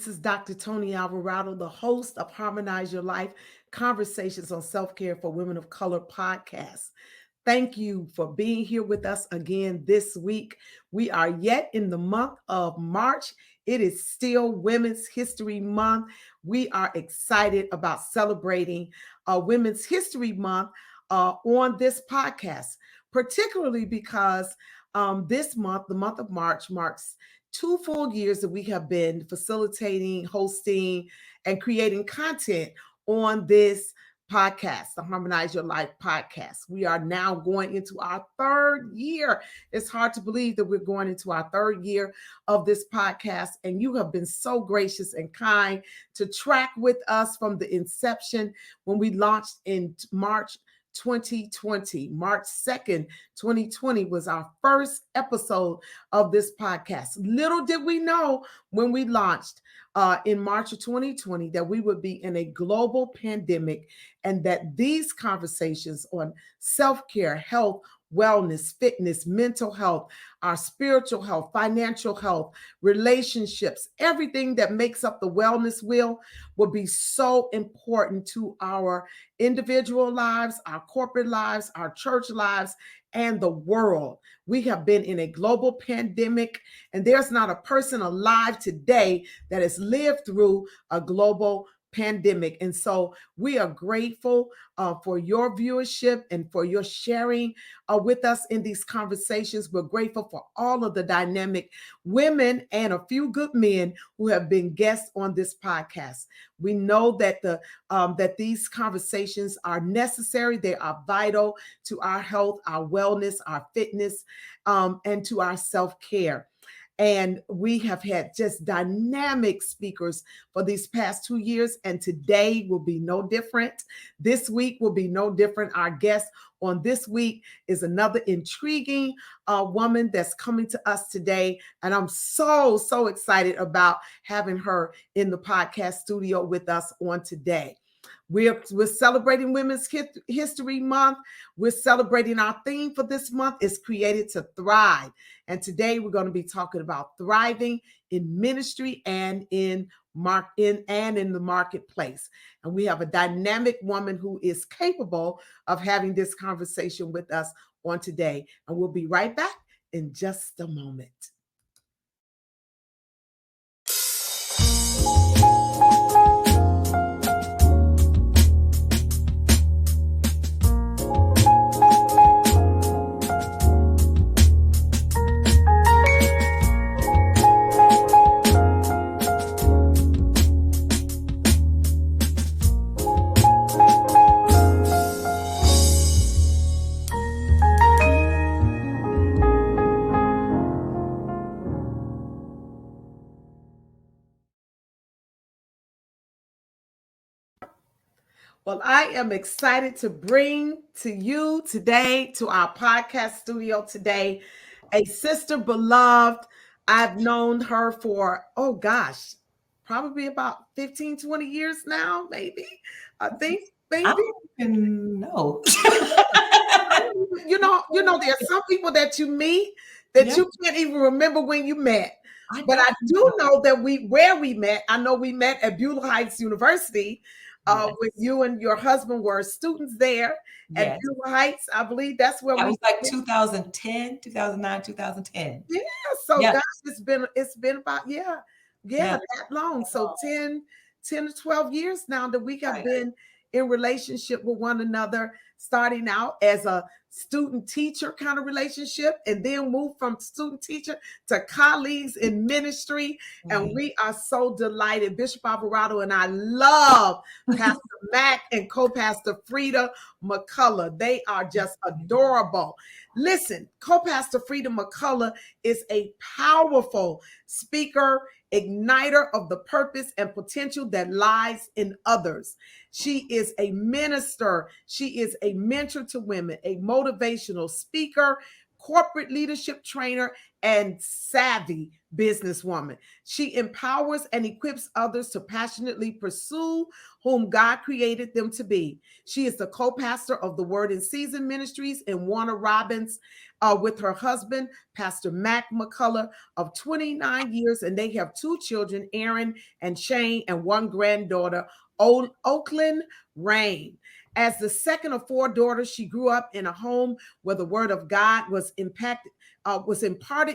This is Dr. Toni Alvarado, the host of Harmonize Your Life Conversations on Self-Care for Women of Color podcast. Thank you for being here with us again this week. We are yet in the month of March. It is still Women's History Month. We are excited about celebrating Women's History Month on this podcast, particularly because this month, the month of March, marks 2 full years that we have been facilitating, hosting, and creating content on this podcast, the Harmonize Your Life podcast. We are now going into our third year. It's hard to believe that we're going into our third year of this podcast, and you have been so gracious and kind to track with us from the inception when we launched in March 2020. March 2nd, 2020 was our first episode of this podcast. Little did we know when we launched in March of 2020 that we would be in a global pandemic and that these conversations on self-care, health, wellness, fitness, mental health, our spiritual health, financial health, relationships, everything that makes up the wellness wheel will be so important to our individual lives, our corporate lives, our church lives, and the world. We have been in a global pandemic, and there's not a person alive today that has lived through a global pandemic. And so we are grateful for your viewership and for your sharing with us in these conversations. We're grateful for all of the dynamic women and a few good men who have been guests on this podcast. We know that that these conversations are necessary. They are vital to our health, our wellness, our fitness, and to our self-care. And we have had just dynamic speakers for these past 2 years, and today will be no different. This week will be no different. Our guest on this week is another intriguing woman that's coming to us today, and I'm so excited about having her in the podcast studio with us on today. We're celebrating Women's History Month. We're celebrating our theme for this month is Created to Thrive. And today we're going to be talking about thriving in ministry and in the marketplace. And we have a dynamic woman who is capable of having this conversation with us on today. And we'll be right back in just a moment. Well, I am excited to bring to you today, to our podcast studio today, a sister beloved. I've known her for, probably about 15, 20 years now, maybe. I think, maybe. I don't even know. You know, there are some people that you meet that you can't even remember when you met. But I do know that where we met. I know we met at Beulah Heights University. When you and your husband were students there at Beulah Heights. I believe that's where was like 2010, 2009, 2010. Yeah. So gosh, it's been about, that long. So 10 to 12 years now that we have been in relationship with one another, starting out as a student teacher kind of relationship, and then move from student teacher to colleagues in ministry. And we are so delighted. Bishop Alvarado and I love Pastor Mac and co-pastor Freida McCullough. They are just adorable. Listen, co-pastor Freida McCullough is a powerful speaker, igniter of the purpose and potential that lies in others. She is a minister. She is a mentor to women, a motivational speaker, corporate leadership trainer, and savvy businesswoman. She empowers and equips others to passionately pursue whom God created them to be. She is the co-pastor of the Word in Season Ministries in Warner Robins with her husband, Pastor Mac McCullough, of 29 years, and they have two children, Aaron and Shane, and one granddaughter, Oakland Rain. As the second of four daughters, she grew up in a home where the word of God was imparted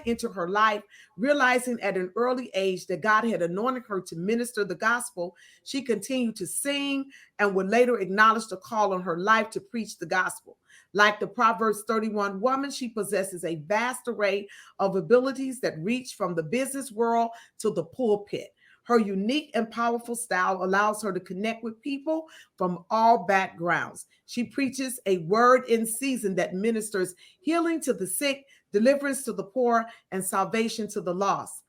into her life. Realizing at an early age that God had anointed her to minister the gospel, she continued to sing and would later acknowledge the call on her life to preach the gospel. Like the Proverbs 31 woman, she possesses a vast array of abilities that reach from the business world to the pulpit. Her unique and powerful style allows her to connect with people from all backgrounds. She preaches a word in season that ministers healing to the sick, deliverance to the poor, and salvation to the lost.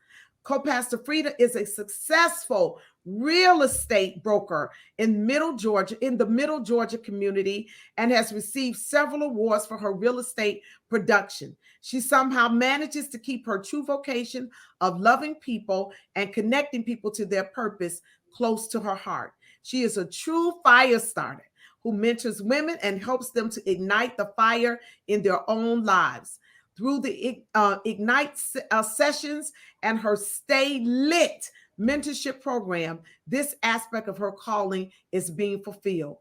Co-pastor Frieda is a successful real estate broker in the Middle Georgia community, and has received several awards for her real estate production. She somehow manages to keep her true vocation of loving people and connecting people to their purpose close to her heart. She is a true fire starter who mentors women and helps them to ignite the fire in their own lives. Through the Ignite sessions and her Stay Lit mentorship program, this aspect of her calling is being fulfilled.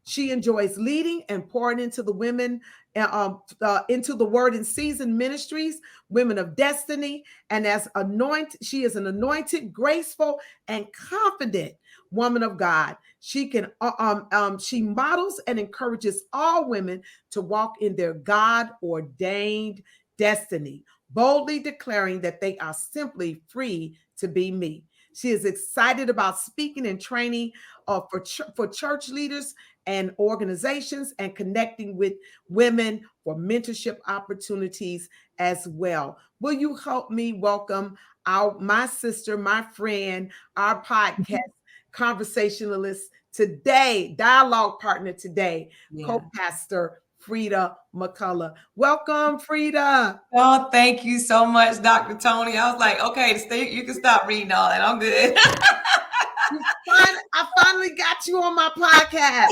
She enjoys leading and pouring into the women, into the Word in Season Ministries, Women of Destiny, and she is an anointed, graceful, and confident woman of God. She models and encourages all women to walk in their God-ordained destiny, boldly declaring that they are simply free to be me. She is excited about speaking and training for church leaders and organizations, and connecting with women for mentorship opportunities as well. Will you help me welcome my sister, my friend, our podcast conversationalist today, dialogue partner today, co-pastor Freida McCullough. Welcome, Frieda. Oh, thank you so much, Dr. Toni. I was like, okay, you can stop reading all that. I'm good. I finally got you on my podcast.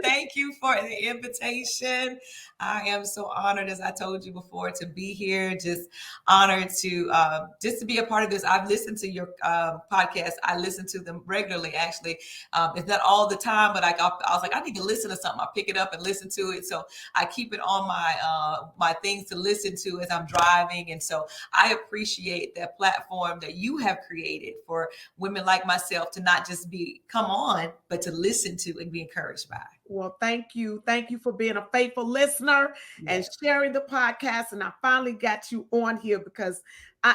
Thank you for the invitation. I am so honored, as I told you before, to be here. Just honored to be a part of this. I've listened to your podcast. I listen to them regularly, actually. It's not all the time, but I was like, I need to listen to something. I pick it up and listen to it. So I keep it on my things to listen to as I'm driving. And so I appreciate that platform that you have created for women like myself to not just come on, but to listen to and be encouraged by. Well, thank you. Thank you for being a faithful listener and sharing the podcast. And I finally got you on here because,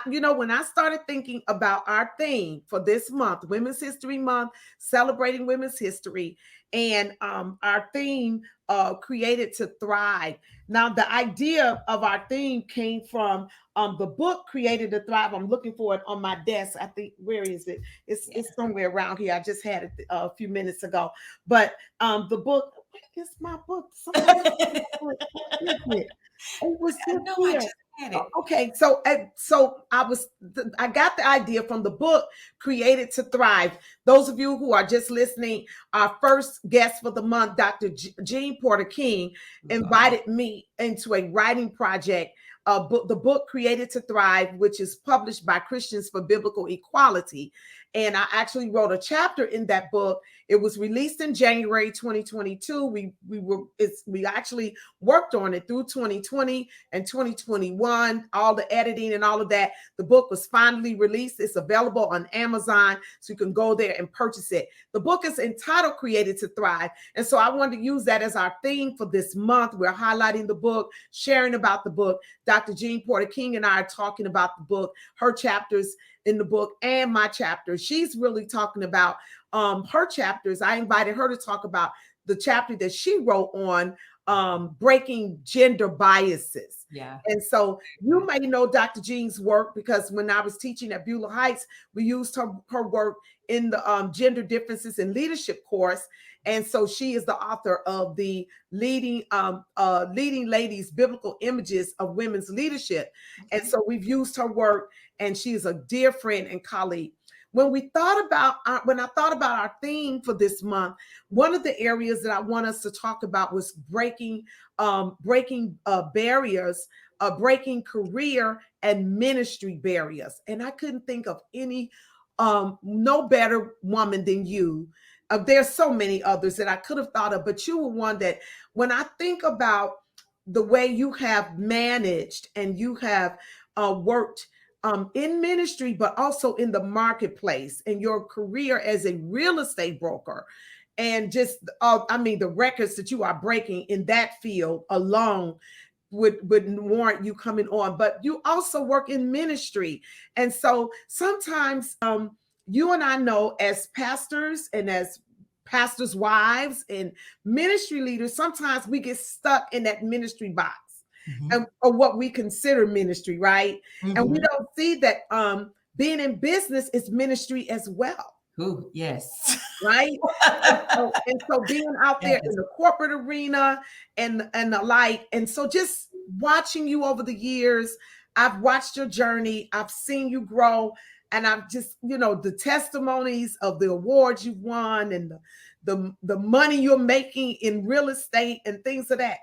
when I started thinking about our theme for this month, Women's History Month, celebrating women's history, and our theme, Created to Thrive. Now, the idea of our theme came from the book Created to Thrive. I'm looking for it on my desk. I think, where is it? It's somewhere around here. I just had it a few minutes ago. But the book, where is my book? It was here. I just had it. Okay, so I got the idea from the book Created to Thrive. Those of you who are just listening, our first guest for the month, Dr. Jean Porter King, invited me into a writing project. The book Created to Thrive, which is published by Christians for Biblical Equality. And I actually wrote a chapter in that book. It was released in January 2022. We actually worked on it through 2020 and 2021, all the editing and all of that. The book was finally released. It's available on Amazon, so you can go there and purchase it. The book is entitled Created to Thrive. And so I wanted to use that as our theme for this month. We're highlighting the book, sharing about the book. Dr. Jean Porter King and I are talking about the book, her chapters in the book and my chapter. She's really talking about her chapters. I invited her to talk about the chapter that she wrote on breaking gender biases. Yeah. And so you may know Dr. Jean's work because when I was teaching at Beulah Heights, we used her work in the gender differences in leadership course. And so she is the author of the leading ladies biblical images of women's leadership. Okay. And so we've used her work, and she is a dear friend and colleague. When I thought about our theme for this month, one of the areas that I want us to talk about was breaking barriers, breaking career and ministry barriers. And I couldn't think of any no better woman than you. There's so many others that I could have thought of, but you were one that, when I think about the way you have managed and you have worked in ministry, but also in the marketplace, and your career as a real estate broker, and just the records that you are breaking in that field alone would warrant you coming on. But you also work in ministry, and so sometimes you and I know, as pastors and as pastors' wives and ministry leaders, sometimes we get stuck in that ministry box. Mm-hmm. Or what we consider ministry, right? Mm-hmm. And we don't see that being in business is ministry as well. Ooh, yes. Right. and so being out there in the corporate arena and the like. And so just watching you over the years, I've watched your journey, I've seen you grow, and I've just, the testimonies of the awards you've won and the money you're making in real estate and things of that.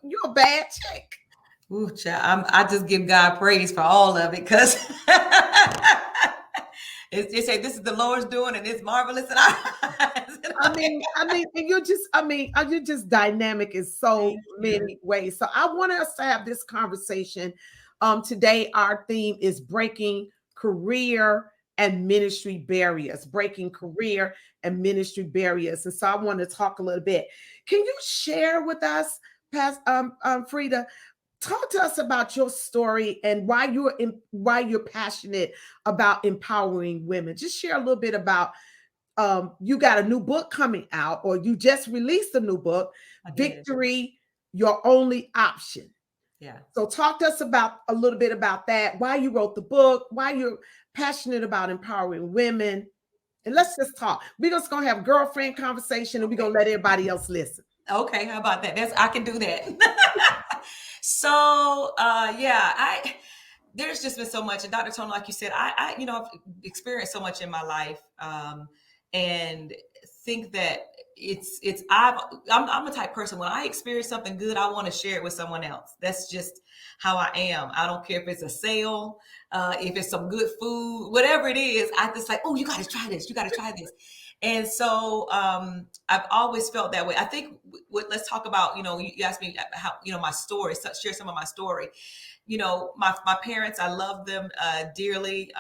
You're a bad chick. Ooh, child, I just give God praise for all of it, because they say this is the Lord's doing and it's marvelous in our eyes. and you're just dynamic in so many ways. So I want us to have this conversation. Today, our theme is breaking career and ministry barriers, breaking career and ministry barriers. And so I want to talk a little bit. Can you share with us, Frieda, talk to us about your story and why you're passionate about empowering women? Just share a little bit about you got a new book coming out, or you just released a new book, Victory, Your Only Option. Yeah. So talk to us about a little bit about that, why you wrote the book, why you're passionate about empowering women. And let's just talk. We're just going to have a girlfriend conversation, and we're going to let everybody else listen. Okay, how about that? I can do that. So, there's just been so much. And Dr. Toni, like you said, I've experienced so much in my life, and think that I'm a type person, when I experience something good, I want to share it with someone else. That's just how I am. I don't care if it's a sale, if it's some good food, whatever it is, I just like, oh, you got to try this. You got to try this. And so I've always felt that way. I think let's talk about, you asked me how, my story, share some of my story. My parents, I love them dearly.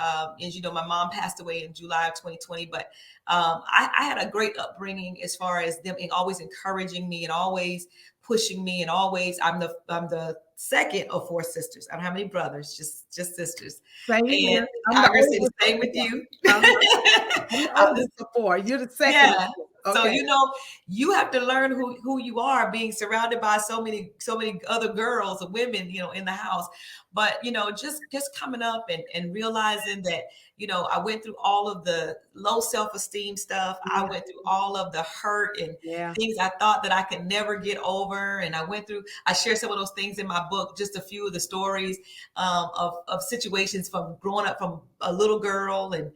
As you know, my mom passed away in July of 2020, but I had a great upbringing as far as them always encouraging me and always pushing me, and always, I'm the second of four sisters. I don't have any brothers, just sisters. Same here. Same with you. I'm the oldest of four. You're the second. Yeah. Okay. So, you have to learn who you are, being surrounded by so many other girls and women, in the house. But, just coming up and realizing that, I went through all of the low self-esteem stuff. Yeah. I went through all of the hurt and things I thought that I could never get over. And I share some of those things in my book, just a few of the stories of situations from growing up from a little girl and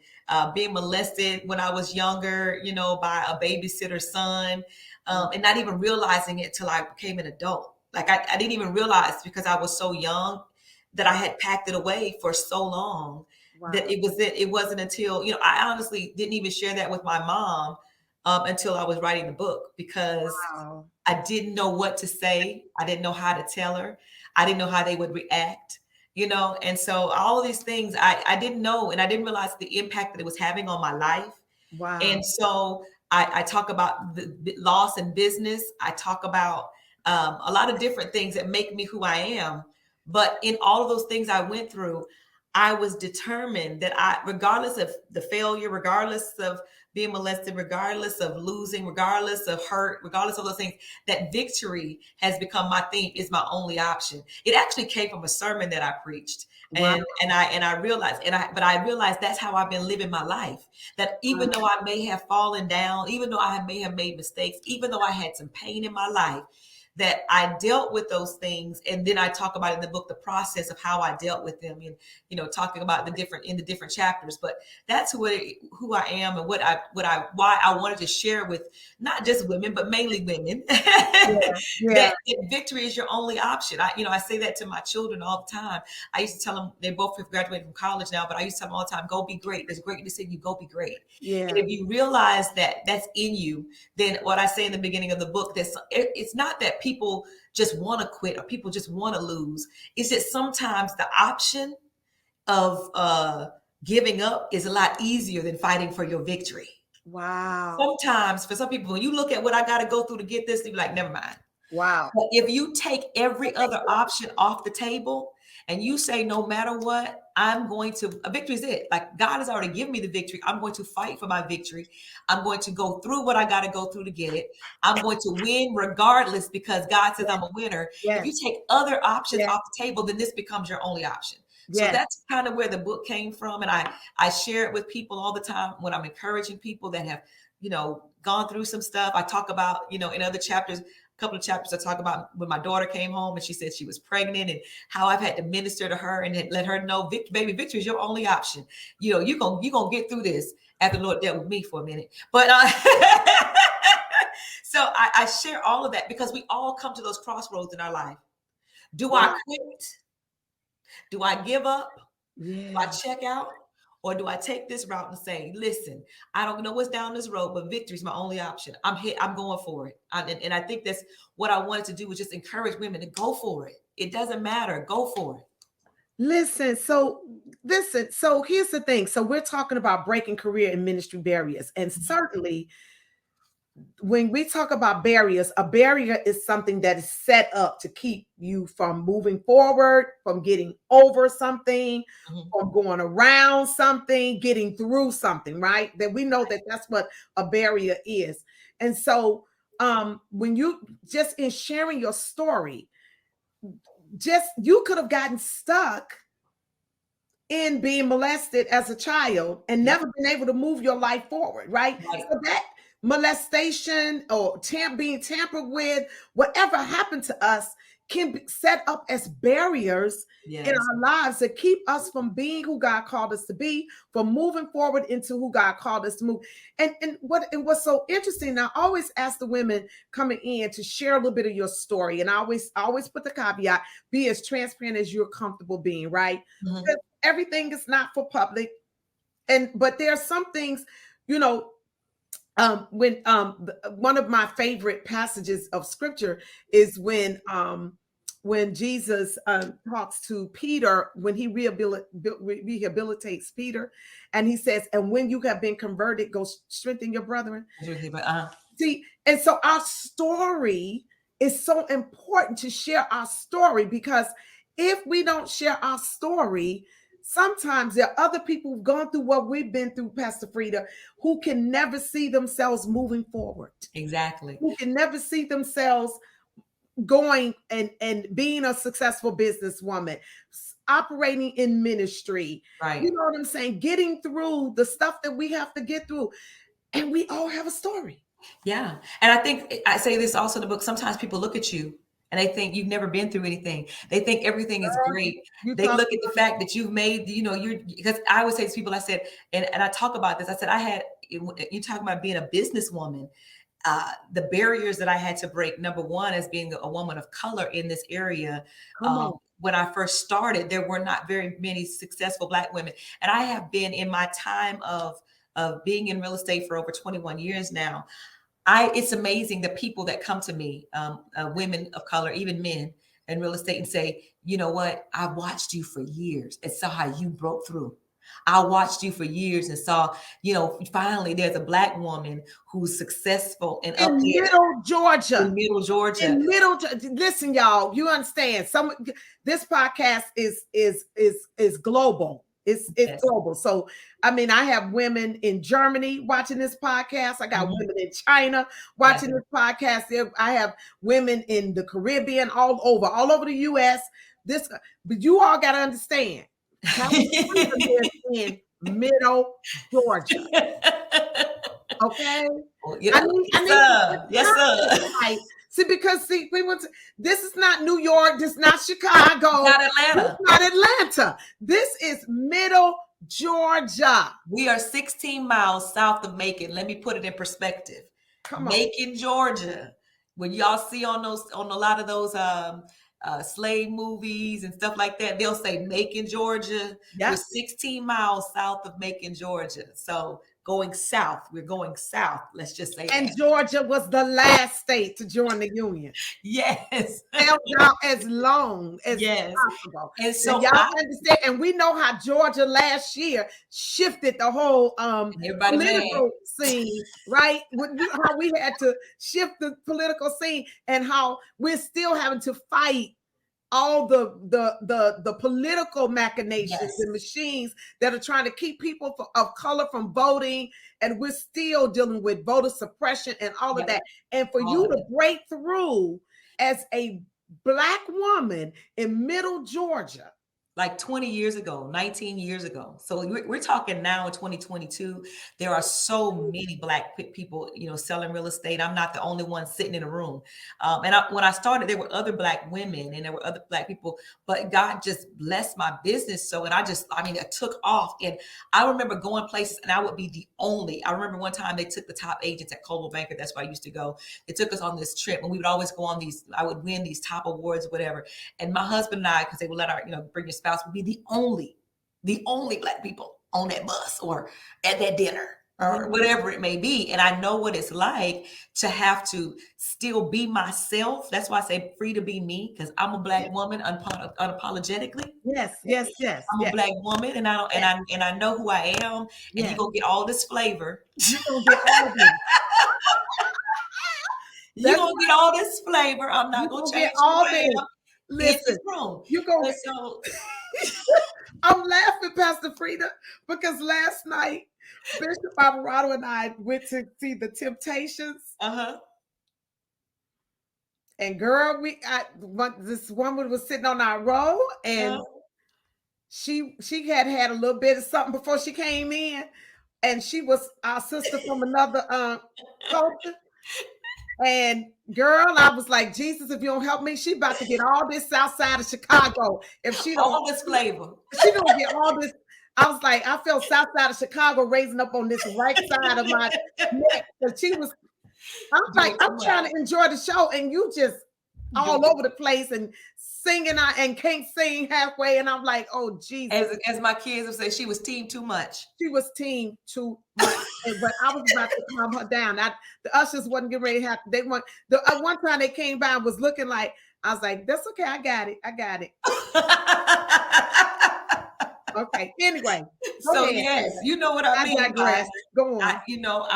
being molested when I was younger, by a babysitter's son, and not even realizing it till I became an adult. Like I didn't even realize, because I was so young, that I had packed it away for so long. Wow. That it wasn't until, I honestly didn't even share that with my mom until I was writing the book, because I didn't know what to say. I didn't know how to tell her. I didn't know how they would react. And so all of these things I didn't know, and I didn't realize the impact that it was having on my life. Wow. And so I talk about the loss in business. I talk about a lot of different things that make me who I am. But in all of those things I went through, I was determined that regardless of the failure, regardless of being molested, regardless of losing, regardless of hurt, regardless of those things, that victory has become my theme, is my only option. It actually came from a sermon that I preached. Wow. And I realized, but I realized that's how I've been living my life. That even though I may have fallen down, even though I may have made mistakes, even though I had some pain in my life, that I dealt with those things. And then I talk about in the book the process of how I dealt with them, and talking about the different chapters. But that's who I am, and why I wanted to share with not just women, but mainly women, Yeah. that victory is your only option. I say that to my children all the time. I used to tell them, they both have graduated from college now, but I used to tell them all the time, go be great. There's greatness in you, go be great. Yeah. And if you realize that that's in you, then what I say in the beginning of the book, it's not that people just want to quit or people just want to lose. It's that sometimes the option of giving up is a lot easier than fighting for your victory. Wow. Sometimes for some people, when you look at what I got to go through to get this, you're like, never mind. Wow. But if you take every other option off the table and you say, no matter what, a victory is it. Like, God has already given me the victory. I'm going to fight for my victory. I'm going to go through what I got to go through to get it. I'm going to win regardless, because God says I'm a winner. Yes. If you take other options off the table, then this becomes your only option. So that's kind of where the book came from. And I share it with people all the time when I'm encouraging people that have, gone through some stuff. I talk about, in other chapters, a couple of chapters, I talk about when my daughter came home and she said she was pregnant, and how I've had to minister to her and let her know, baby, victory is your only option. You're going to get through this, after the Lord dealt with me for a minute. But so I share all of that because we all come to those crossroads in our life. Do I quit? Do I give up? Yeah. Do I check out? Or do I take this route and say, listen, I don't know what's down this road, but victory is my only option. I'm going for it. And I think that's what I wanted to do, was just encourage women to go for it. It doesn't matter. Go for it. Listen, so here's the thing. So we're talking about breaking career and ministry barriers. And certainly when we talk about barriers, a barrier is something that is set up to keep you from moving forward, from getting over something, from going around something, getting through something, right? That we know that that's what a barrier is. And so when you just in sharing your story, you could have gotten stuck in being molested as a child and never been able to move your life forward, right? So that molestation or being tampered with, whatever happened to us, can be set up as barriers in our lives that keep us from being who God called us to be, from moving forward into who God called us to move. And what's so interesting, I always ask the women coming in to share a little bit of your story, and I always put the caveat: be as transparent as you're comfortable being, right? Because everything is not for public, but there are some things, when one of my favorite passages of scripture is when Jesus talks to Peter, when he rehabilitates Peter, and he says, and when you have been converted, go strengthen your brethren. See, and so our story is so important, to share our story, because if we don't share our story, sometimes there are other people who've gone through what we've been through, Pastor Frieda, who can never see themselves moving forward. Exactly. Who can never see themselves going and being a successful businesswoman, operating in ministry. Right. You know what I'm saying? Getting through the stuff that we have to get through. And we all have a story. Yeah. And I think I say this also in the book. Sometimes people look at you and they think you've never been through anything. They think everything is great. They look at the fact that you've made, because I always say to people, I said, and I talk about this, I said, you talk about being a businesswoman, the barriers that I had to break. Number one, as being a woman of color in this area. When I first started, there were not very many successful Black women. And I have been, in my time of being in real estate for over 21 years now, it's amazing the people that come to me, women of color, even men in real estate, and say, you know what, I watched you for years and saw how you broke through. I watched you for years and saw, finally there's a Black woman who's successful and up In there Middle Georgia. in Middle Georgia. In listen, y'all, you understand. This podcast is global. It's Yes. global. So I mean, I have women in Germany watching this podcast. I got women in China watching this podcast. I have women in the Caribbean, all over the US. But you all got to understand. Frieda lives in Middle Georgia. Okay. Yes, sir. Right. See, this is not New York, this is not Chicago, Not Atlanta. Not Atlanta. This is Middle Georgia. We are 16 miles south of Macon. Let me put it in perspective. Come on. Macon, Georgia. When y'all see on a lot of those slave movies and stuff like that, they'll say Macon, Georgia. Yeah. We're 16 miles south of Macon, Georgia. So going south, we're going south. Let's just say and that. Georgia was the last state to join the union. Yes. Held out as long as possible. And so y'all understand, and we know how Georgia last year shifted the whole political scene, right? How we had to shift the political scene and how we're still having to fight all the political machinations and machines that are trying to keep people of color from voting, and we're still dealing with voter suppression and all of that. And for you to break through as a Black woman in Middle Georgia, like 20 years ago, 19 years ago. So we're talking now in 2022. There are so many Black people, selling real estate. I'm not the only one sitting in a room. When I started, there were other Black women and there were other Black people, but God just blessed my business. So, and it took off. And I remember going places and I would be the only. I remember one time they took the top agents at Coldwell Banker. That's where I used to go. They took us on this trip and we would always go on these, I would win these top awards, whatever. And my husband and I, because they would let our, bring your spouse, would be the only Black people on that bus or at that dinner or whatever it may be. And I know what it's like to have to still be myself. That's why I say free to be me, because I'm a Black woman unapologetically. Yes. I'm a Black woman, and I know who I am. And you're gonna get all this flavor. You're gonna get all of it. You're gonna get all this flavor. I'm not gonna change all that. Listen, you go. So I'm laughing, Pastor Frieda, because last night Bishop Alvarado and I went to see the Temptations. And girl, this woman was sitting on our row, and she had a little bit of something before she came in, and she was our sister from another culture. And girl, I was like, Jesus, if you don't help me, she about to get all this south side of Chicago. If she don't, all this flavor, she don't get all this. I was like, I felt south side of Chicago raising up on this right side of my neck. But I'm like, I'm trying to enjoy the show, and you just all over the place and singing and can't sing halfway. And I'm like, oh Jesus. As my kids would say, she was team too much. She was team too much. But I was about to calm her down. The ushers wasn't getting ready to have. They want one time they came by and was looking like, I was like, that's okay. I got it. Okay. Anyway. So yes, you know what I mean. Digress. Go on. I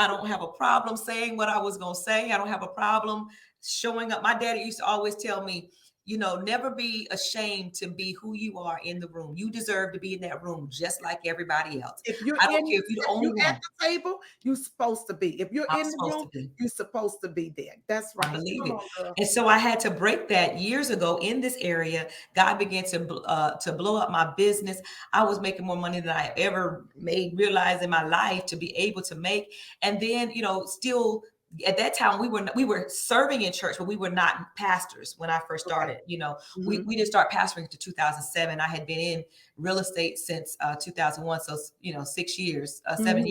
don't have a problem saying what I was gonna say. I don't have a problem showing up. My daddy used to always tell me, never be ashamed to be who you are in the room. You deserve to be in that room just like everybody else. I don't care if you're the only one at the table. You're supposed to be. If you're in the room, you're supposed to be there. That's right. I believe it. And so I had to break that years ago in this area. God began to blow up my business. I was making more money than I ever realized in my life to be able to make. And then, still. At that time, we were serving in church, but we were not pastors when I first started. We didn't start pastoring until 2007. I had been in real estate since 2001, so 6 years, 7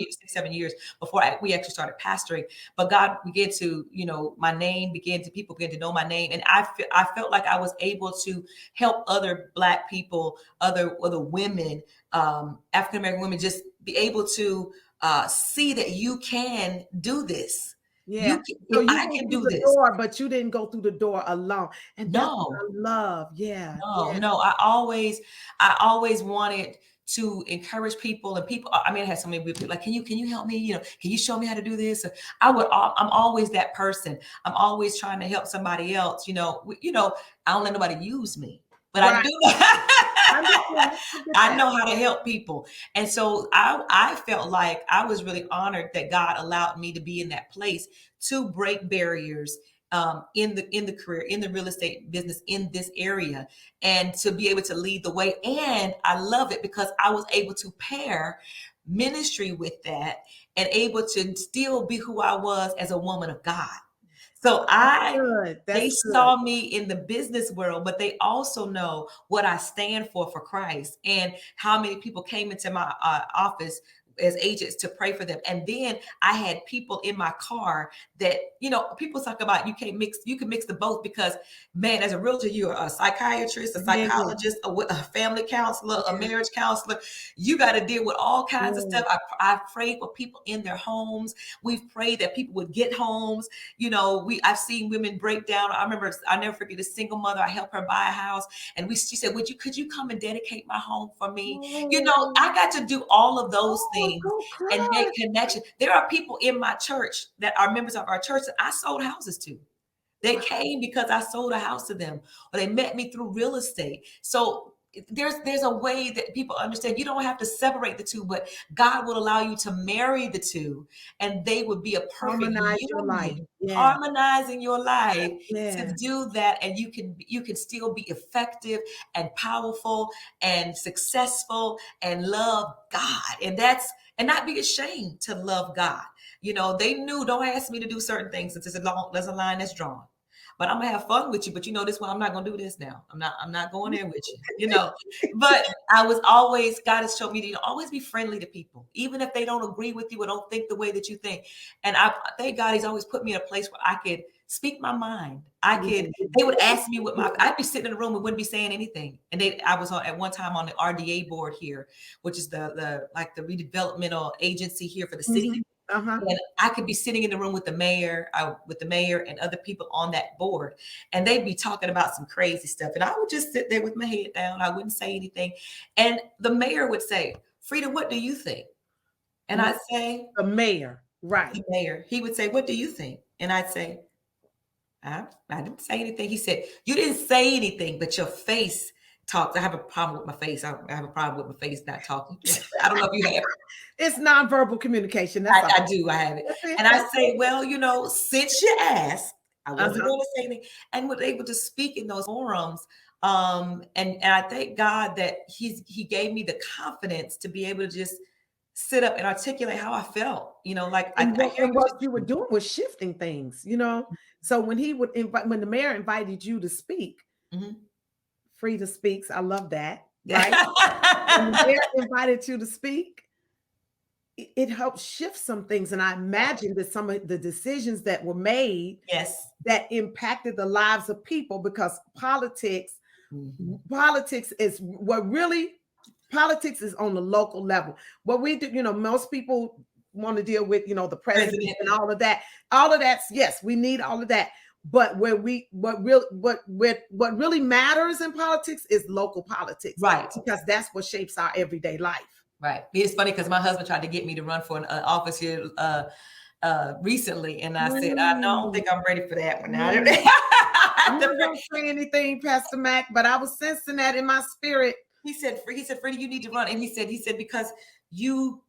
years before we actually started pastoring. But God began to, people began to know my name, and I felt like I was able to help other Black people, other women, African American women, just be able to see that you can do this. Yeah, I can do this. But you didn't go through the door alone, and that's what I love. Yeah, no. I always wanted to encourage people. And people, I mean, I had so many people like, can you help me? Can you show me how to do this? I'm always that person. I'm always trying to help somebody else. I don't let nobody use me, but I do. I know how to help people. And so I felt like I was really honored that God allowed me to be in that place to break barriers in the career, in the real estate business, in this area, and to be able to lead the way. And I love it because I was able to pair ministry with that and able to still be who I was as a woman of God. So they saw me in the business world, but they also know what I stand for Christ, and how many people came into my office as agents to pray for them. And then I had people in my car that, people talk about you can mix the both, because man, as a realtor, you're a psychiatrist, a psychologist, a family counselor, a marriage counselor. You got to deal with all kinds of stuff. I prayed for people in their homes. We've prayed that people would get homes. I've seen women break down. I remember, I never forget a single mother. I helped her buy a house, and she said, could you come and dedicate my home for me? I got to do all of those things and make connection. There are people in my church that are members of our church that I sold houses to. They came because I sold a house to them, or they met me through real estate. So there's a way that people understand. You don't have to separate the two, but God will allow you to marry the two, and they would be a perfect Harmonize your life. Harmonizing your life to do that. And you can still be effective and powerful and successful and love God. And not be ashamed to love God. They knew, don't ask me to do certain things since there's a line that's drawn. But I'm gonna have fun with you. But this one, I'm not gonna do this now. I'm not going there with you. But God has showed me to always be friendly to people, even if they don't agree with you or don't think the way that you think. And I thank God He's always put me in a place where I could speak my mind. They would ask me I'd be sitting in a room and wouldn't be saying anything. And I was at one time on the RDA board here, which is the redevelopmental agency here for the city. And I could be sitting in the room with the mayor and other people on that board, and they'd be talking about some crazy stuff. And I would just sit there with my head down. I wouldn't say anything. And the mayor would say, Frieda, what do you think? And I'd say, the mayor, right. The mayor. He would say, what do you think? And I'd say, I didn't say anything. He said, you didn't say anything, but your face talks. I have a problem with my face. I have a problem with my face not talking. I don't know if you have. It's nonverbal communication. I do. I have it. And I say, well, since you asked, I wasn't going to say anything, and was able to speak in those forums. And I thank God that He gave me the confidence to be able to just sit up and articulate how I felt. What you were doing was shifting things. So when when the mayor invited you to speak, Frieda speaks. I love that. Right? When the mayor invited you to speak, it helped shift some things. And I imagine that some of the decisions that were made that impacted the lives of people, because politics is politics is on the local level. What we do, most people want to deal with, the president and all of that. All of that's, yes, we need all of that. But what really matters in politics is local politics. Right. Because that's what shapes our everyday life. Right. It's funny because my husband tried to get me to run for an office here recently, and I said, I don't think I'm ready for that one now. I don't say anything, Pastor Mac, but I was sensing that in my spirit. He said, Frieda, you need to run. And he said, because you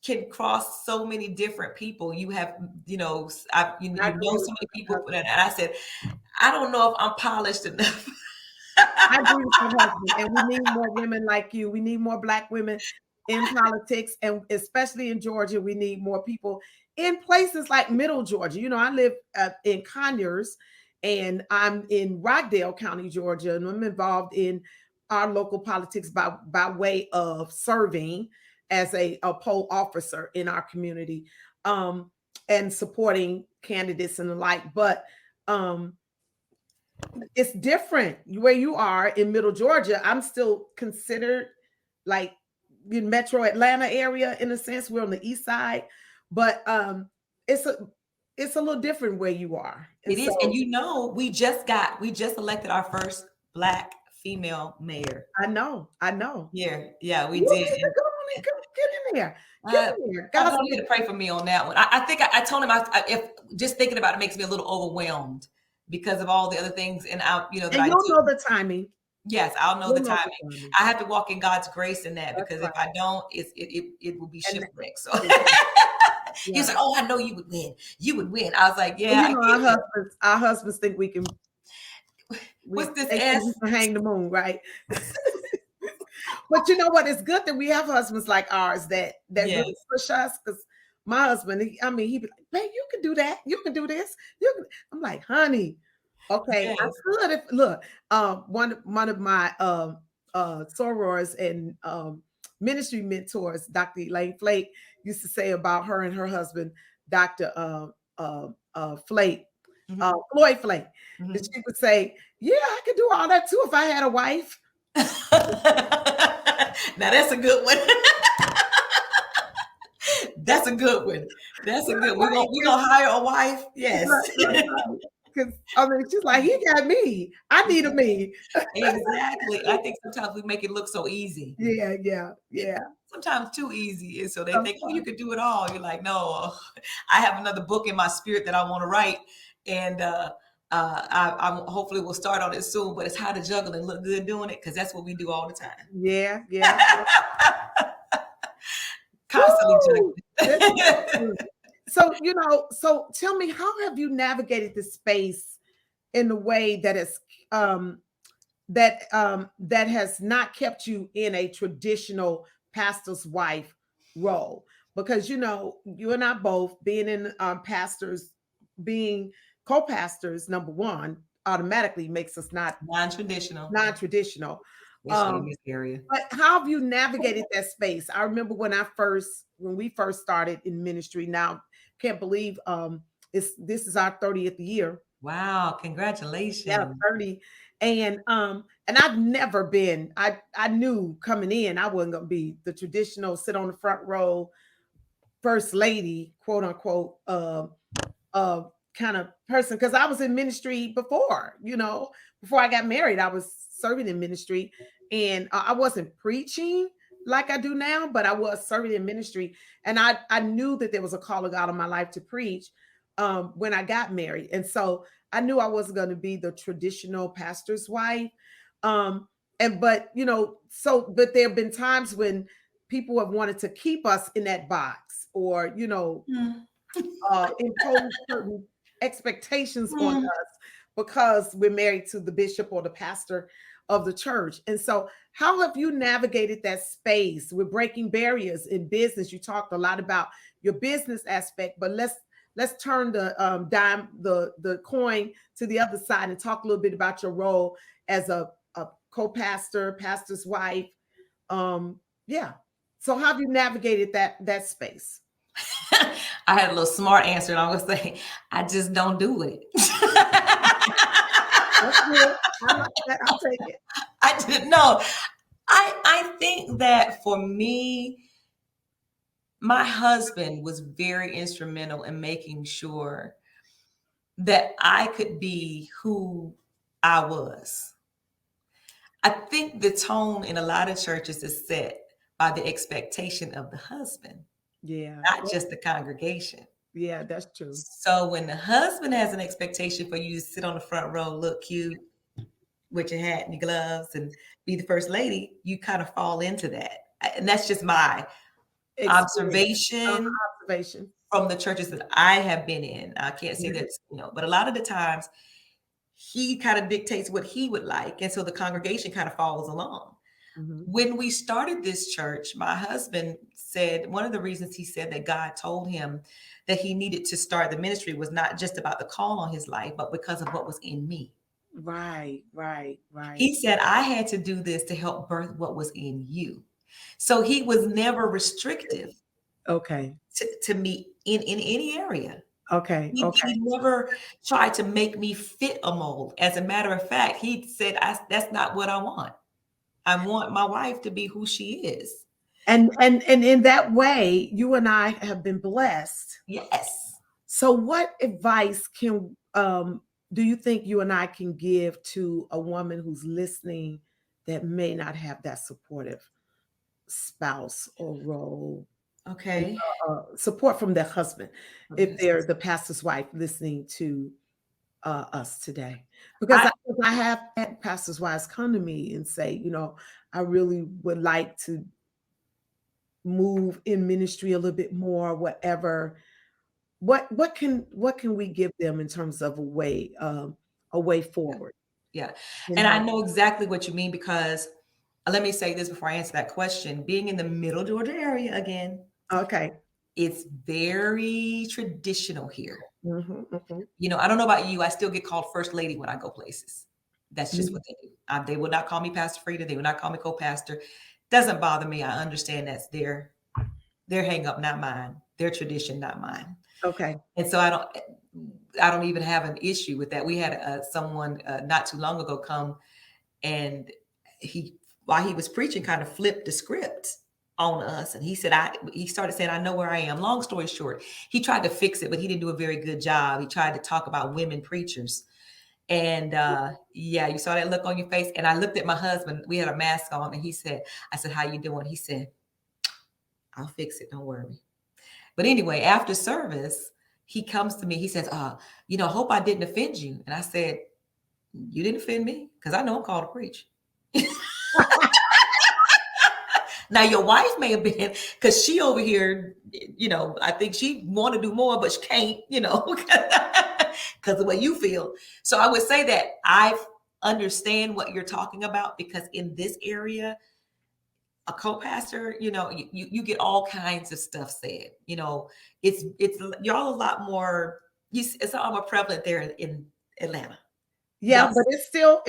can cross so many different people. You have, you know so many people. And I said, I don't know if I'm polished enough. I agree with your husband, and we need more women like you. We need more Black women in politics, and especially in Georgia, we need more people in places like Middle Georgia. I live in Conyers, and I'm in Rockdale County, Georgia, and I'm involved in our local politics by way of serving as a poll officer in our community, and supporting candidates and the like. But it's different where you are in Middle Georgia. I'm still considered like in Metro Atlanta area in a sense. We're on the east side, but it's a little different where you are. It is, and we just elected our first Black female mayor. I know. Yeah, we You did. need to go on and get in there. Get Uh, in there. I'm God's gonna need to pray for me on that one. I think I told him if just thinking about it makes me a little overwhelmed because of all the other things and that and I you'll do. know the timing. Yes, I'll know You'll the know timing. the timing. I have to walk in God's grace in that That's because if right. I don't, it will be And shipwrecked. So yeah, he was yeah. like, "Oh, I know you would win. You would win." I was like, Well, "Yeah, you I know, get it." our husbands think What's this they think S? we can hang the moon, right? But you know what? It's good that we have husbands like ours that Yes. really push us. Because my husband, he'd be like, "Babe, you can do that. You can do this. You can." I'm like, "Honey, okay, I Yes. could if look." One of my sorors and ministry mentors, Dr. Elaine Flake, used to say about her and her husband, Dr. Flake, Mhm. Floyd Flake, and Mhm. she would say, "Yeah, I could do all that too if I had a wife." Now that's a good one. That's a good one. That's a good. We gonna hire a wife. Yes. Right. Because I mean, she's like, he got me. I need a me. Exactly. I think sometimes we make it look so easy. Yeah. Sometimes too easy. And so they think, oh, you Sometimes. could do it all. You're like, no, I have another book in my spirit that I want to write. And I hopefully will start on it soon, but it's how to juggle and look good doing it because that's what we do all the time. Yeah. Constantly Woo! juggling. So tell me, how have you navigated this space in a way that is that has not kept you in a traditional pastor's wife role? Because you and I both being in pastors, being co-pastors, number one, automatically makes us not Non-traditional, non-traditional. especially in this area. But how have you navigated that space? I remember when we first started in ministry. Now, can't believe this is our 30th year. Wow, Yeah, congratulations. 30. And I've never been, I knew coming in I wasn't gonna be the traditional sit on the front row first lady, quote unquote, uh kind of person, because I was in ministry before I got married. I was serving in ministry, and I wasn't preaching like I do now, but I was serving in ministry, and I knew that there was a call of God on my life to preach when I got married. And so I knew I wasn't going to be the traditional pastor's wife. But there have been times when people have wanted to keep us in that box, or Mm, impose certain expectations on mm. us because we're married to the bishop or the pastor of the church. And so, how have you navigated that space with breaking barriers in business? You talked a lot about your business aspect, but let's turn the coin to the other side and talk a little bit about your role as a co-pastor, pastor's wife. Yeah. So how have you navigated that space? I had a little smart answer, and I'm gonna say, I just don't do it. That's good. I like that. I'll take it. I didn't know. I think that for me, my husband was very instrumental in making sure that I could be who I was. I think the tone in a lot of churches is set by the expectation of the husband, Yeah. not just the congregation. Yeah, that's true. So when the husband has an expectation for you to sit on the front row, look cute with your hat and your gloves and be the first lady, you kind of fall into that. And that's just my Experience. observation Observation. from the churches that I have been in. I can't say Mhm. that, but a lot of the times he kind of dictates what he would like. And so the congregation kind of follows along. Mhm. When we started this church, my husband said one of the reasons he said that God told him that he needed to start the ministry was not just about the call on his life, but because of what was in me. Right. He said, I had to do this to help birth what was in you. So he was never restrictive Okay. to me in any area. Okay. He never tried to make me fit a mold. As a matter of fact, he said, that's not what I want. I want my wife to be who she is. And in that way, you and I have been blessed. Yes. So what advice do you think you and I can give to a woman who's listening that may not have that supportive spouse or role, Okay. support from their husband, if Yes. they're the pastor's wife listening to us today. Because I I have had pastors' wives come to me and say, I really would like to move in ministry a little bit more, whatever. What can we give them in terms of a way yeah, forward? yeah. In And I her, know exactly what you mean because let me say this before I answer that question. Being in the middle Georgia area again, okay. it's very traditional here. Hmm, hmm, I don't know about you. I still get called first lady when I go places. That's just hmm. what they do. They will not call me Pastor Frieda. They will not call me co-pastor. Doesn't bother me. I understand that's their hang up, not mine. Their tradition, not mine. Okay. And so I don't even have an issue with that. We had someone not too long ago come and he while he was preaching kind of flipped the script on us, and he said he started saying, I know where I am. Long story short, he tried to fix it, but he didn't do a very good job. He tried to talk about women preachers, and yeah, you saw that look on your face. And I looked at my husband. We had a mask on, and I said, how you doing? He said, I'll fix it, don't worry. But anyway, after service, he comes to me. He says, hope I didn't offend you. And I said, you didn't offend me because I know I'm called to preach. Now your wife may have been because she over here, I think she want to do more, but she can't, because of the way you feel. So I would say that I understand what you're talking about because in this area, a co-pastor, you get all kinds of stuff said. It's y'all a lot more. It's a lot more prevalent there in Atlanta. Yeah, Y'all but it's still,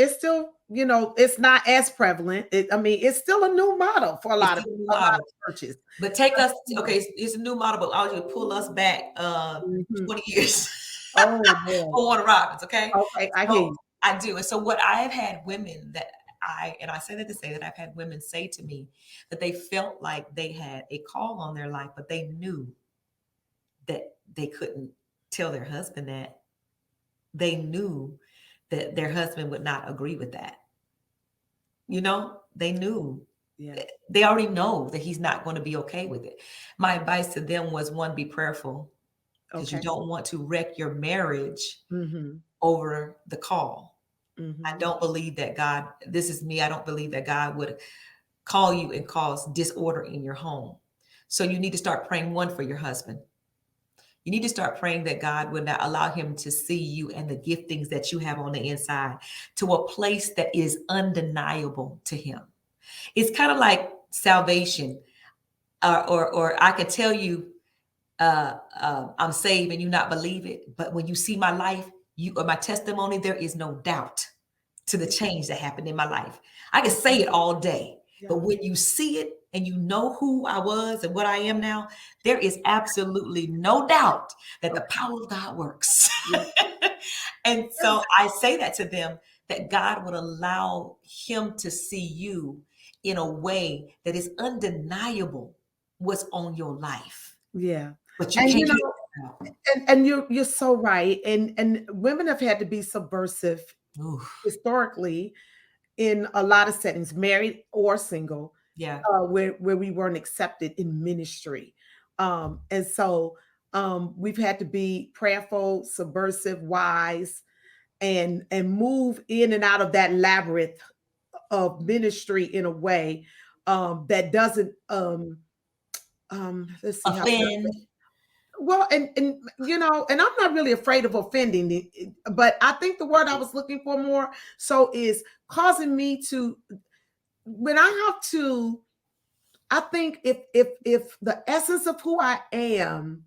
it's not as prevalent. I mean, it's still a new model for a it's lot of still a new a lot model. of churches. But take But, us, okay, it's a new model, but I'll just pull us back mhm. 20 years Oh boy. for Warner Robins, okay? Okay, I hear So you. I do. And so what I have had women and I say that to say that I've had women say to me that they felt like they had a call on their life, but they knew that they couldn't tell their husband that. They knew that their husband would not agree with that. They knew. Yeah. They already know that he's not going to be okay with it. My advice to them was one, be prayerful because you Okay. don't want to wreck your marriage Mm-hmm. over the call. I Mm-hmm. don't believe that God, this is me, I don't believe that God would call you and cause disorder in your home. So you need to start praying one for your husband. You need to start praying that God would not allow him to see you and the giftings that you have on the inside to a place that is undeniable to him. It's kind of like salvation, or I could tell you I'm saved and you not believe it, but when you see my life, you or my testimony, there is no doubt to the Yeah. change that happened in my life. I can say it all day, Yeah. but when you see it and you know who I was and what I am now, there is absolutely no doubt that the Okay. power of God works. Yeah. And so I say that to them that God would allow him to see you in a way that is undeniable what's on your life, Yeah. but you And can't hear it out. and you're so right. And women have had to be subversive Oof, historically in a lot of settings, married or single, yeah. where we weren't accepted in ministry. And so we've had to be prayerful, subversive, wise, and move in and out of that labyrinth of ministry in a way that doesn't let's see how can I say, Offend. well, and I'm not really afraid of offending but I think the word I was looking for more so is causing me to, when I have to, I think if the essence of who I am,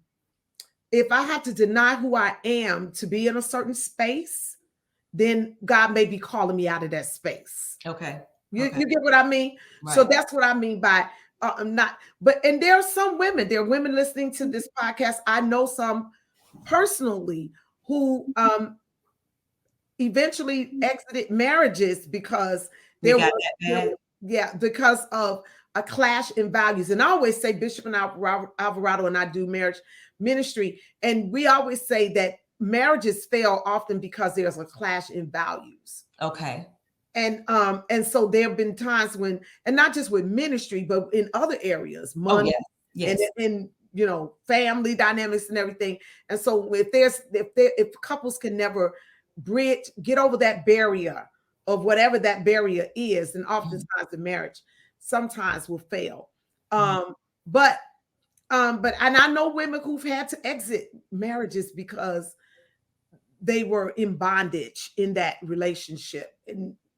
if I have to deny who I am to be in a certain space, then God may be calling me out of that space. Okay. Okay. You get what I mean? So Right. that's what I mean by I'm not, and there are some women, there are women listening to this podcast. I know some personally who eventually exited marriages because We there got was, that bad. yeah, because of a clash in values. And I always say Bishop and Alvarado and I do marriage ministry, and we always say that marriages fail often because there's a clash in values. Okay. And so there have been times when, and not just with ministry, but in other areas, Oh, money, yes. and family dynamics and everything. And so if couples can never get over that barrier of whatever that barrier is, and oftentimes the marriage sometimes will fail. But and I know women who've had to exit marriages because they were in bondage in that relationship,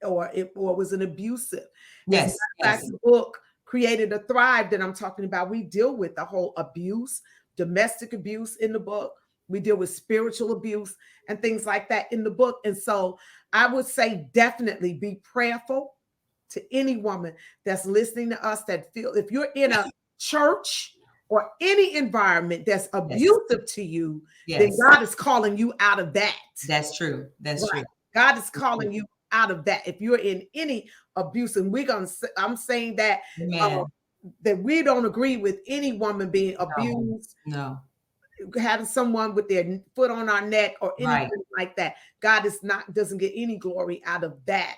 or it was an abusive. As a matter of fact, the book Created to Thrive that I'm talking about, we deal with the whole abuse, domestic abuse in the book. We deal with spiritual abuse and things like that in the book. And so I would say definitely be prayerful to any woman that's listening to us, that feel, if you're in a church or any environment that's abusive to you, then God is calling you out of that. That's true. That's true. God is calling you out of that. If you're in any abuse, and I'm saying that that we don't agree with any woman being abused, no, having someone with their foot on our neck or anything like that. God doesn't get any glory out of that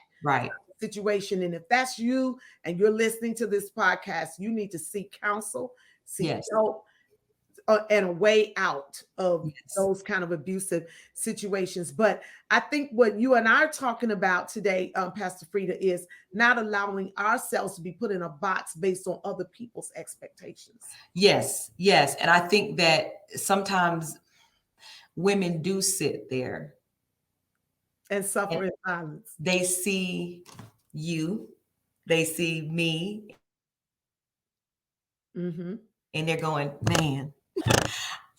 situation. And if that's you and you're listening to this podcast, you need to seek counsel, seek help, and a way out of those kind of abusive situations. But I think what you and I are talking about today, Pastor Frieda, is not allowing ourselves to be put in a box based on other people's expectations. Yes. And I think that sometimes women do sit there and suffer in silence. They see you, they see me, and they're going, man,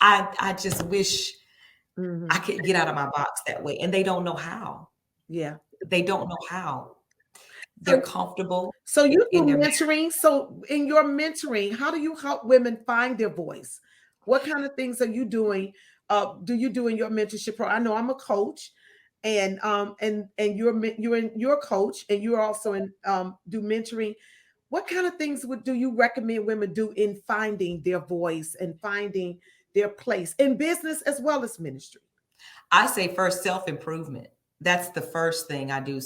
I just wish I could get out of my box that way. And they don't know how. Yeah. They don't know how. They're comfortable. So you do mentoring. So in your mentoring, how do you help women find their voice? What kind of things are you doing? Do you do in your mentorship program? I know I'm a coach, and you're a coach, and you're also in do mentoring. What kind of things do you recommend women do in finding their voice and finding their place in business as well as ministry? I say first, self-improvement. That's the first thing I do.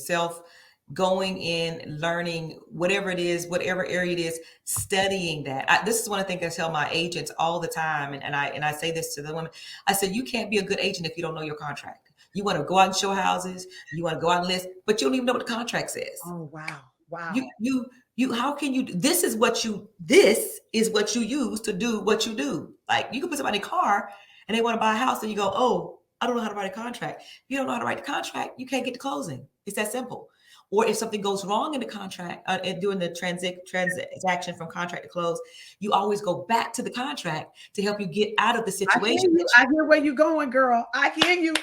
Going in, learning, whatever it is, whatever area it is, studying that. This is one of the things I tell my agents all the time. And I say this to the women. I said, you can't be a good agent if you don't know your contract. You want to go out and show houses, you want to go out and list, but you don't even know what the contract says. Oh, wow. How can you, this is what you use to do what you do. Like, you can put somebody in a car and they want to buy a house and you go, oh, I don't know how to write a contract. If you don't know how to write the contract, you can't get to closing. It's that simple. Or if something goes wrong in the contract, doing the transaction from contract to close, you always go back to the contract to help you get out of the situation. I hear where you're going, girl. I hear you.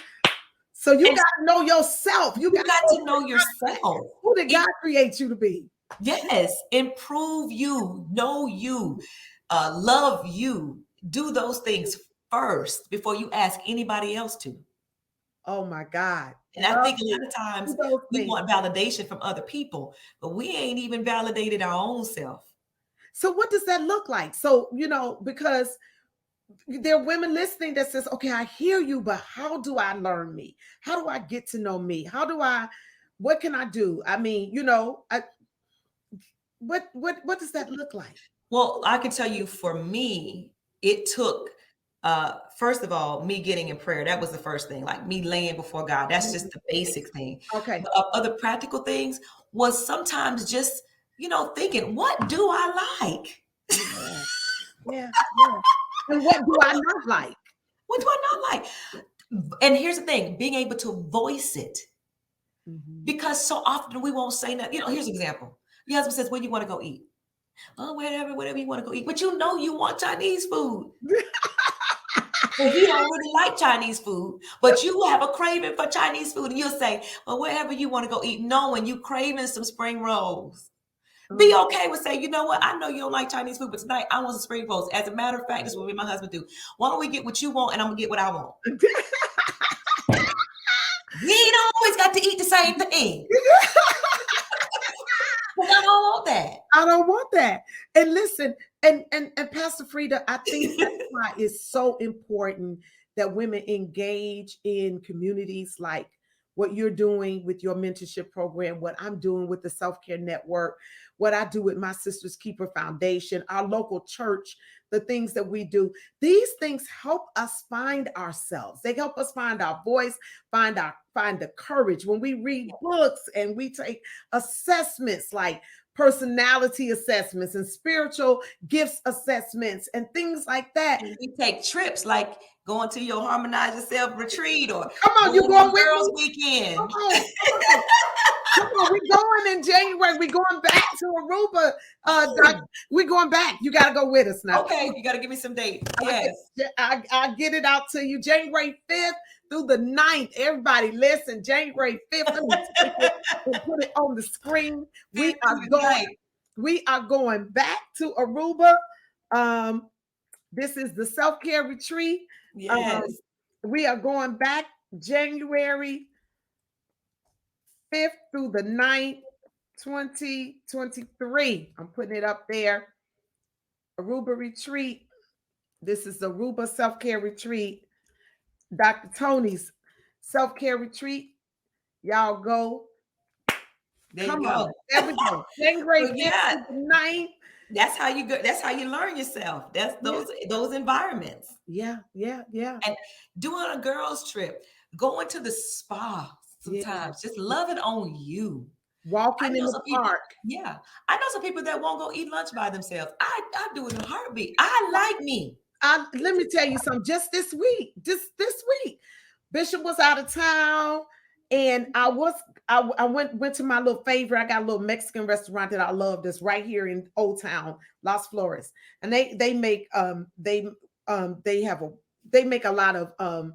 So you got to know yourself. You got to know yourself. Who did God create you to be? Yes. Improve you, know you, love you. Do those things first before you ask anybody else to. Oh my God. And I think a lot of times we want validation from other people, but we ain't even validated our own self. So what does that look like? So, because there are women listening that says, okay, I hear you, but how do I learn me? How do I get to know me? What can I do? I mean, what does that look like? Well, I can tell you, for me, it took, first of all, me getting in prayer. That was the first thing, like me laying before God. That's just the basic thing. Okay. But other practical things was sometimes just, thinking, what do I like? Yeah. And what do I not like? What do I not like? And here's the thing, being able to voice it. Because so often we won't say nothing. Here's an example. Your husband says, where you want to go eat? Oh, whatever you want to go eat. But you want Chinese food. Well, he don't really like Chinese food, but you have a craving for Chinese food. And you'll say, well, wherever you want to go eat, knowing you craving some spring rolls. Be okay with saying, you know what? I know you don't like Chinese food, but tonight I want some spring rolls. As a matter of fact, this is what me and my husband do. Why don't we get what you want and I'm going to get what I want? We ain't always got to eat the same thing. But I don't want that. I don't want that. And listen, and Pastor Frieda, I think that's why it's so important that women engage in communities like what you're doing with your mentorship program, what I'm doing with the Self-Care Network, what I do with my Sisters Keeper Foundation, our local church, the things that we do. These things help us find ourselves. They help us find our voice, find the courage. When we read books and we take assessments like personality assessments and spiritual gifts assessments and things like that. And we take trips like going to your Harmonize Yourself retreat or Come on, you going going to with girls' me? weekend. Come on, come on. Come on, we going in January. We going back to Aruba. We going back. You got to go with us now. Okay, you got to give me some dates. Yes. I'll get it out to you. January 5th through the 9th. Everybody listen, January 5th. Let me take it and put it on the screen. We are going back to Aruba. This is the self-care retreat. Yes. We are going back January 5th through the 9th, 2023. I'm putting it up there. Aruba retreat. This is the Aruba self-care retreat. Dr. Toni's self-care retreat. Y'all go. There Come you go. on. There we go. January 5th Yeah. through the 9th. That's how you go. That's how you learn yourself. That's those environments. Yeah. And doing a girls' trip, going to the spa sometimes, just love it on you. Walking in the park. Yeah. I know some people that won't go eat lunch by themselves. I do it in a heartbeat. I like me. Let me tell you something. Just this week, Bishop was out of town, and I went to my little favorite. I got a little Mexican restaurant that I love that's right here in Old Town, Las Flores, and they make they make a lot of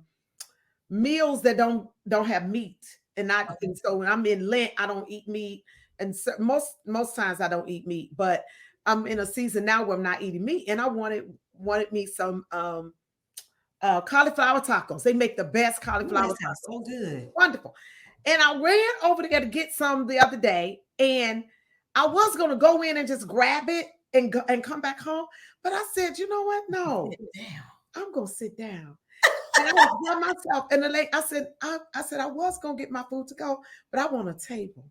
meals that don't have meat, and so when I'm in Lent, I don't eat meat, and so most times I don't eat meat, but I'm in a season now where I'm not eating meat, and I wanted me some cauliflower tacos. They make the best cauliflower tacos. So good. Wonderful. And I ran over there to get some the other day, and I was going to go in and just grab it and come back home. But I said, you know what? No, I'm going to sit down. And I was by myself. And the lady, I said, I was going to get my food to go, but I want a table.